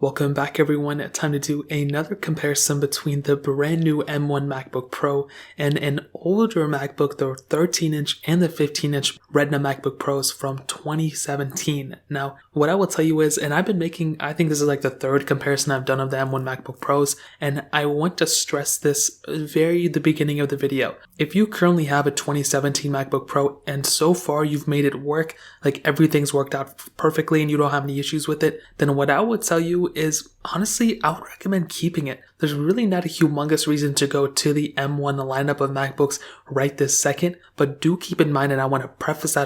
Welcome back everyone. Time to do another comparison between the brand new M1 Macbook Pro and an older MacBook, the 13-inch and the 15-inch Retina MacBook Pros from 2017. Now, what I will tell you is, and I've been making, I think this is like the third comparison I've done of the M1 MacBook Pros, and I want to stress this very the beginning of the video. If you currently have a 2017 MacBook Pro and so far you've made it work, like everything's worked out perfectly and you don't have any issues with it, then what I would tell you is, honestly, I would recommend keeping it. There's really not a humongous reason to go to the M1 lineup of MacBooks right this second, but do keep in mind, and I want to preface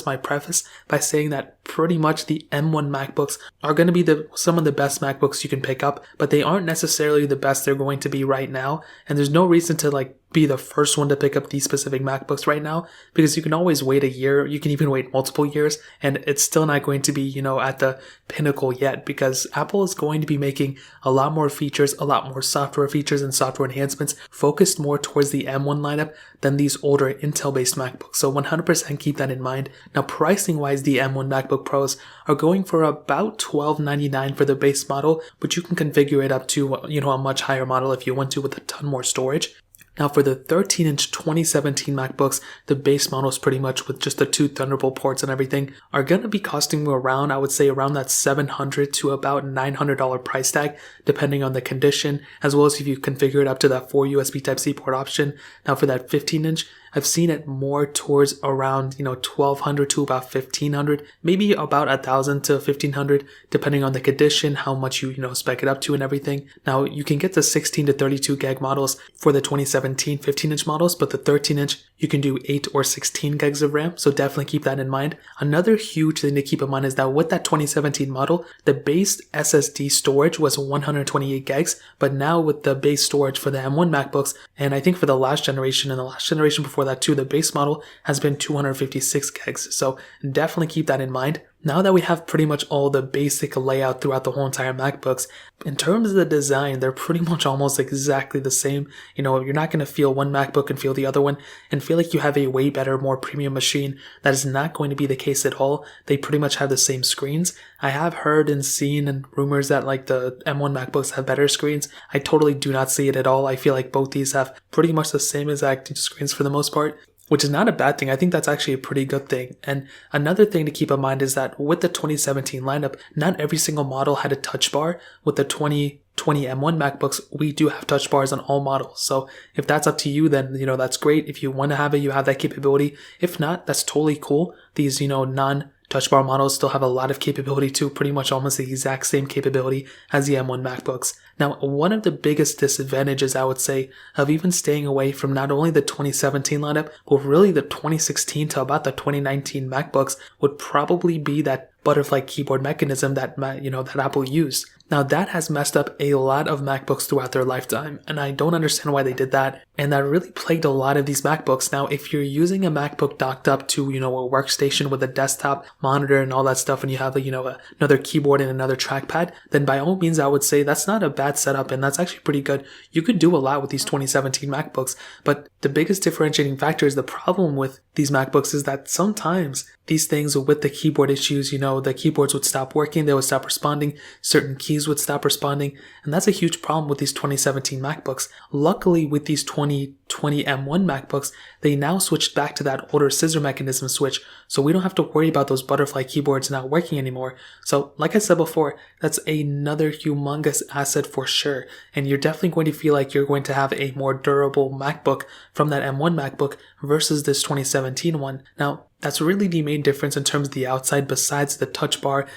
my preface by saying that pretty much the M1 MacBooks are going to be some of the best MacBooks you can pick up, but they aren't necessarily the best they're going to be right now, and there's no reason to be the first one to pick up these specific MacBooks right now, because you can always wait a year, you can even wait multiple years, and it's still not going to be, at the pinnacle yet, because Apple is going to be making a lot more features, a lot more software features and software enhancements focused more towards the M1 lineup than these older Intel-based MacBooks. So 100% keep that in mind. Now, pricing-wise, the M1 MacBook Pros are going for about $1299 for the base model, but you can configure it up to, a much higher model if you want to with a ton more storage. Now for the 13-inch 2017 MacBooks, the base models pretty much with just the two Thunderbolt ports and everything are going to be costing you around, I would say around that $700 to about $900 price tag, depending on the condition, as well as if you configure it up to that 4 USB Type-C port option. Now for that 15-inch, I've seen it more towards around, $1,200 to about $1,500, maybe about $1,000 to $1,500, depending on the condition, how much you, spec it up to and everything. Now, you can get the 16 to 32 gig models for the 2017 15-inch models, but the 13-inch, you can do 8 or 16 gigs of RAM, so definitely keep that in mind. Another huge thing to keep in mind is that with that 2017 model, the base SSD storage was 128 gigs, but now with the base storage for the M1 MacBooks, and I think for the last generation and the last generation before that too, the base model has been 256 gigs. So definitely keep that in mind. Now that we have pretty much all the basic layout throughout the whole entire MacBooks, in terms of the design, they're pretty much almost exactly the same. You're not going to feel one MacBook and feel the other one and feel like you have a way better, more premium machine. That is not going to be the case at all. They pretty much have the same screens. I have heard and seen and rumors that the M1 MacBooks have better screens. I totally do not see it at all. I feel like both these have pretty much the same exact screens for the most part, which is not a bad thing. I think that's actually a pretty good thing. And another thing to keep in mind is that with the 2017 lineup, not every single model had a touch bar. With the 2020 M1 MacBooks, we do have touch bars on all models. So if that's up to you, then, that's great. If you want to have it, you have that capability. If not, that's totally cool. These, non-touch bar models still have a lot of capability too, pretty much almost the exact same capability as the M1 MacBooks. Now, one of the biggest disadvantages, I would say, of even staying away from not only the 2017 lineup, but really the 2016 to about the 2019 MacBooks would probably be that butterfly keyboard mechanism that, that Apple used. Now, that has messed up a lot of MacBooks throughout their lifetime, and I don't understand why they did that, and that really plagued a lot of these MacBooks. Now, if you're using a MacBook docked up to, a workstation with a desktop monitor and all that stuff, and you have, another keyboard and another trackpad, then by all means, I would say that's not a bad setup, and that's actually pretty good. You could do a lot with these 2017 MacBooks, but the biggest differentiating factor is the problem with these MacBooks is that sometimes these things with the keyboard issues, the keyboards would stop working, they would stop responding, certain keys would stop responding, and that's a huge problem with these 2017 MacBooks. Luckily, with these 2020 M1 MacBooks, they now switched back to that older scissor mechanism switch, so we don't have to worry about those butterfly keyboards not working anymore. So, like I said before, that's another humongous asset for sure, and you're definitely going to feel like you're going to have a more durable MacBook from that M1 MacBook versus this 2017 one. Now, that's really the main difference in terms of the outside besides the touch bar,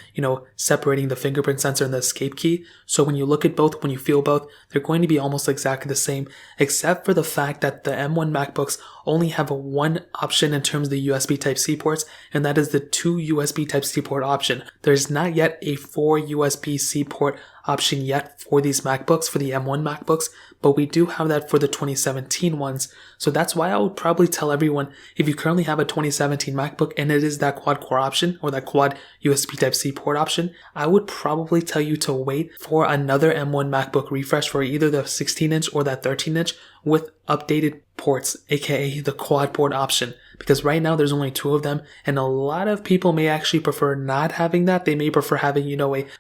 separating the fingerprint sensor and the escape key. So when you look at both, when you feel both, they're going to be almost exactly the same, except for the fact that the M1 MacBooks only have one option in terms of the USB Type-C ports, and that is the 2 USB Type-C port option. There's not yet a 4 USB-C port option yet for these MacBooks, for the M1 MacBooks, but we do have that for the 2017 ones. So that's why I would probably tell everyone, if you currently have a 2017 MacBook and it is that quad core option or that quad USB Type-C port option, I would probably tell you to wait for another M1 MacBook refresh for either the 16-inch or that 13-inch with updated ports, aka the quad port option. because right now there's only 2 of them, and a lot of people may actually prefer not having that. They may prefer having,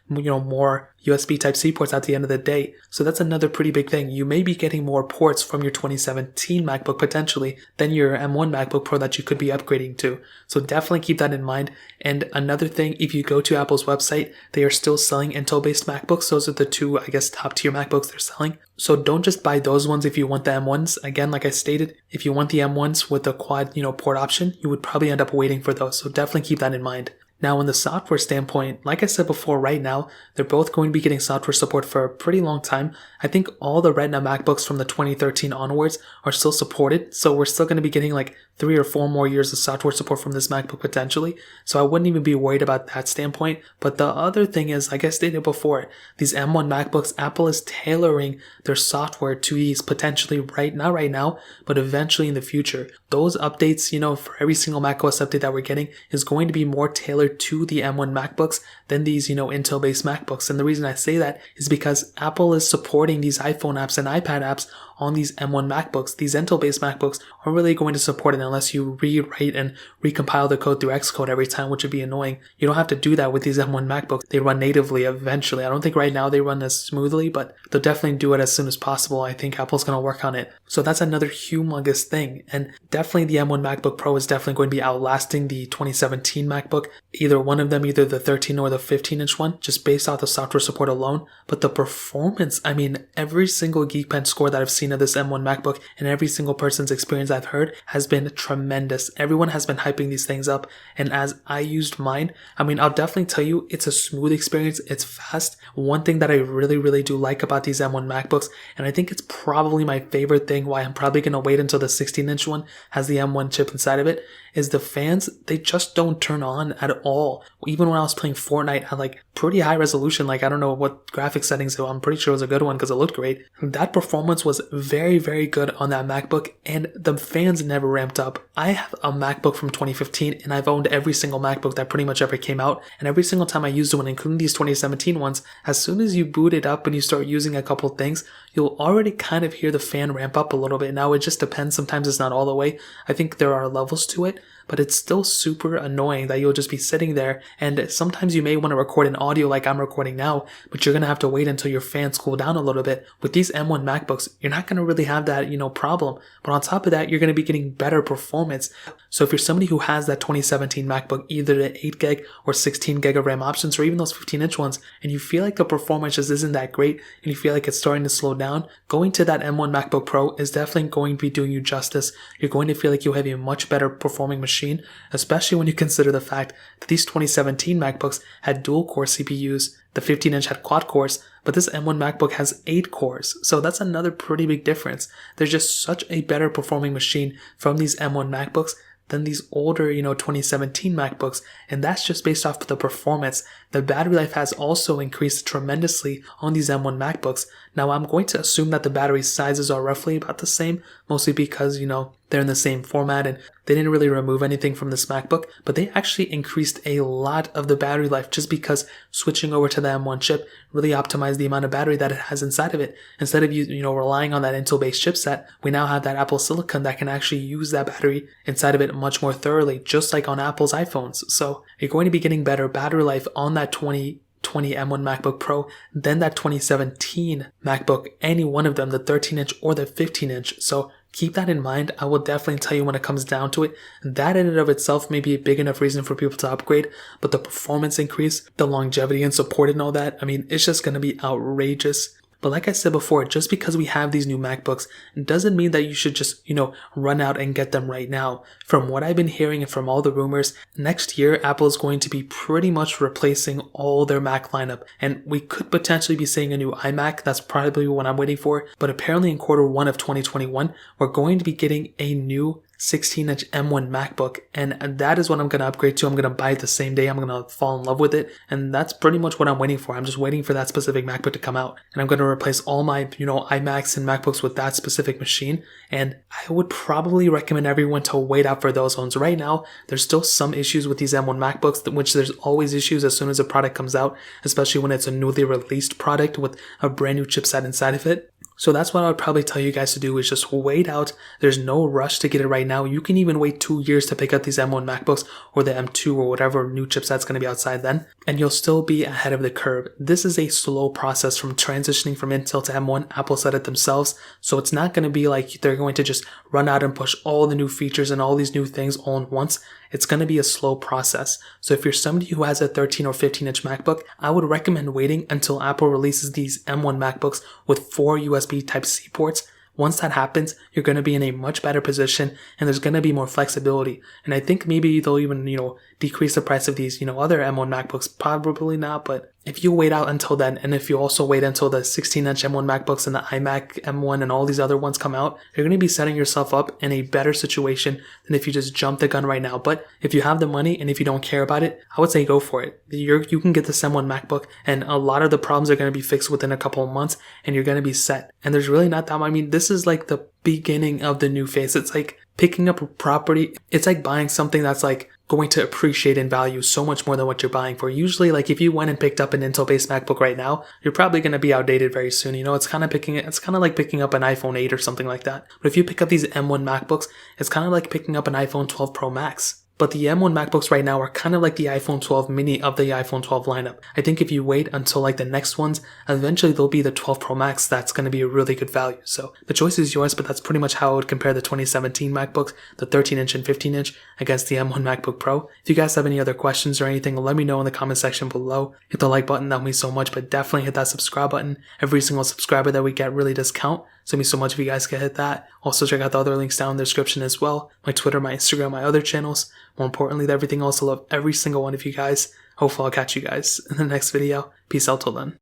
more USB Type-C ports at the end of the day. So that's another pretty big thing. You may be getting more ports from your 2017 MacBook potentially than your M1 MacBook Pro that you could be upgrading to. So definitely keep that in mind. And another thing, if you go to Apple's website, they are still selling Intel-based MacBooks. Those are the 2, top tier MacBooks they're selling. So don't just buy those ones if you want the M1s. Again, like I stated, if you want the M1s with the quad, port option, you would probably end up waiting for those. So definitely keep that in mind. Now, on the software standpoint, like I said before, right now, they're both going to be getting software support for a pretty long time. I think all the Retina MacBooks from the 2013 onwards are still supported, so we're still going to be getting 3 or 4 more years of software support from this MacBook potentially, so I wouldn't even be worried about that standpoint. But the other thing is, like I stated before, these M1 MacBooks, Apple is tailoring their software to these potentially not right now, but eventually in the future. Those updates, for every single macOS update that we're getting is going to be more tailored to the M1 MacBooks than these, Intel-based MacBooks. And the reason I say that is because Apple is supporting these iPhone apps and iPad apps on these M1 MacBooks. These Intel-based MacBooks aren't really going to support it unless you rewrite and recompile the code through Xcode every time, which would be annoying. You don't have to do that with these M1 MacBooks. They run natively eventually. I don't think right now they run as smoothly, but they'll definitely do it as soon as possible. I think Apple's going to work on it. So that's another humongous thing. And definitely the M1 MacBook Pro is definitely going to be outlasting the 2017 MacBook. Either one of them, either the 13 or the 15-inch one, just based off the software support alone. But the performance, every single Geekbench score that I've seen of this M1 MacBook and every single person's experience I've heard has been tremendous. Everyone has been hyping these things up, and as I used mine, I'll definitely tell you it's a smooth experience. It's fast. One thing that I really, really do like about these M1 MacBooks, and I think it's probably my favorite thing why I'm probably going to wait until the 16-inch one has the M1 chip inside of it, is the fans, they just don't turn on at all. Even when I was playing Fortnite at pretty high resolution, I don't know what graphics settings, so I'm pretty sure it was a good one because it looked great. That performance was very, very good on that MacBook, and the fans never ramped up. I have a MacBook from 2015, and I've owned every single MacBook that pretty much ever came out, and every single time I used one, including these 2017 ones, as soon as you boot it up and you start using a couple things, you'll already kind of hear the fan ramp up a little bit. Now, it just depends. Sometimes it's not all the way. I think there are levels to it, but it's still super annoying that you'll just be sitting there, and sometimes you may want to record an audio like I'm recording now, but you're going to have to wait until your fans cool down a little bit. With these M1 MacBooks, you're not going to really have that, problem. But on top of that, you're going to be getting better performance. So if you're somebody who has that 2017 MacBook, either the 8 gig or 16 gig of RAM options, or even those 15-inch ones, and you feel like the performance just isn't that great, and you feel like it's starting to slow down, going to that M1 MacBook Pro is definitely going to be doing you justice. You're going to feel like you have a much better performing machine, especially when you consider the fact that these 2017 MacBooks had dual-core CPUs, the 15-inch had quad cores, but this M1 MacBook has 8 cores, so that's another pretty big difference. There's just such a better performing machine from these M1 MacBooks than these older, 2017 MacBooks, and that's just based off of the performance. The battery life has also increased tremendously on these M1 MacBooks. Now, I'm going to assume that the battery sizes are roughly about the same, mostly because, they're in the same format and they didn't really remove anything from this MacBook, but they actually increased a lot of the battery life just because switching over to the M1 chip really optimized the amount of battery that it has inside of it. Instead of relying on that Intel-based chipset, we now have that Apple Silicon that can actually use that battery inside of it much more thoroughly, just like on Apple's iPhones. So you're going to be getting better battery life on that 2020 M1 MacBook Pro than that 2017 MacBook, any one of them, the 13-inch or the 15-inch. So keep that in mind. I will definitely tell you when it comes down to it. That in and of itself may be a big enough reason for people to upgrade, but the performance increase, the longevity and support and all that, it's just going to be outrageous. But like I said before, just because we have these new MacBooks doesn't mean that you should just, run out and get them right now. From what I've been hearing and from all the rumors, next year Apple is going to be pretty much replacing all their Mac lineup. And we could potentially be seeing a new iMac. That's probably what I'm waiting for. But apparently in Q1 of 2021, we're going to be getting a new 16-inch M1 MacBook, and that is what I'm going to upgrade to. I'm going to buy it the same day. I'm going to fall in love with it, and that's pretty much what I'm waiting for. I'm just waiting for that specific MacBook to come out, and I'm going to replace all my, iMacs and MacBooks with that specific machine, and I would probably recommend everyone to wait out for those ones. Right now, there's still some issues with these M1 MacBooks, which there's always issues as soon as a product comes out, especially when it's a newly released product with a brand new chipset inside of it. So that's what I would probably tell you guys to do, is just wait out. There's no rush to get it right now. You can even wait 2 years to pick up these M1 MacBooks or the M2 or whatever new chipset's going to be outside then, and you'll still be ahead of the curve. This is a slow process from transitioning from Intel to M1. Apple said it themselves, so it's not going to be like they're going to just run out and push all the new features and all these new things all at once. It's going to be a slow process. So if you're somebody who has a 13 or 15-inch MacBook, I would recommend waiting until Apple releases these M1 MacBooks with 4 USB Type-C ports. Once that happens, you're going to be in a much better position, and there's going to be more flexibility. And I think maybe they'll even, decrease the price of these, other M1 MacBooks. Probably not, but if you wait out until then, and if you also wait until the 16-inch M1 MacBooks and the iMac M1 and all these other ones come out, you're going to be setting yourself up in a better situation than if you just jump the gun right now. But if you have the money and if you don't care about it, I would say go for it. You can get this M1 MacBook, and a lot of the problems are going to be fixed within a couple of months, and you're going to be set. And there's really not that much. I mean, this is like the beginning of the new phase. It's like picking up a property. It's like buying something that's like going to appreciate in value so much more than what you're buying for. Usually, like if you went and picked up an Intel-based MacBook right now, you're probably going to be outdated very soon. It's kind of like picking up an iPhone 8 or something like that. But if you pick up these M1 MacBooks, it's kind of like picking up an iPhone 12 Pro Max. But the M1 MacBooks right now are kind of like the iPhone 12 mini of the iPhone 12 lineup. I think if you wait until like the next ones, eventually there'll be the 12 Pro Max that's going to be a really good value. So the choice is yours, but that's pretty much how I would compare the 2017 MacBooks, the 13-inch and 15-inch, against the M1 MacBook Pro. If you guys have any other questions or anything, let me know in the comment section below. Hit the like button, that would mean so much, but definitely hit that subscribe button. Every single subscriber that we get really does count. So it means so much if you guys can hit that. Also check out the other links down in the description as well. My Twitter, my Instagram, my other channels. More importantly than everything else, I love every single one of you guys. Hopefully I'll catch you guys in the next video. Peace out till then.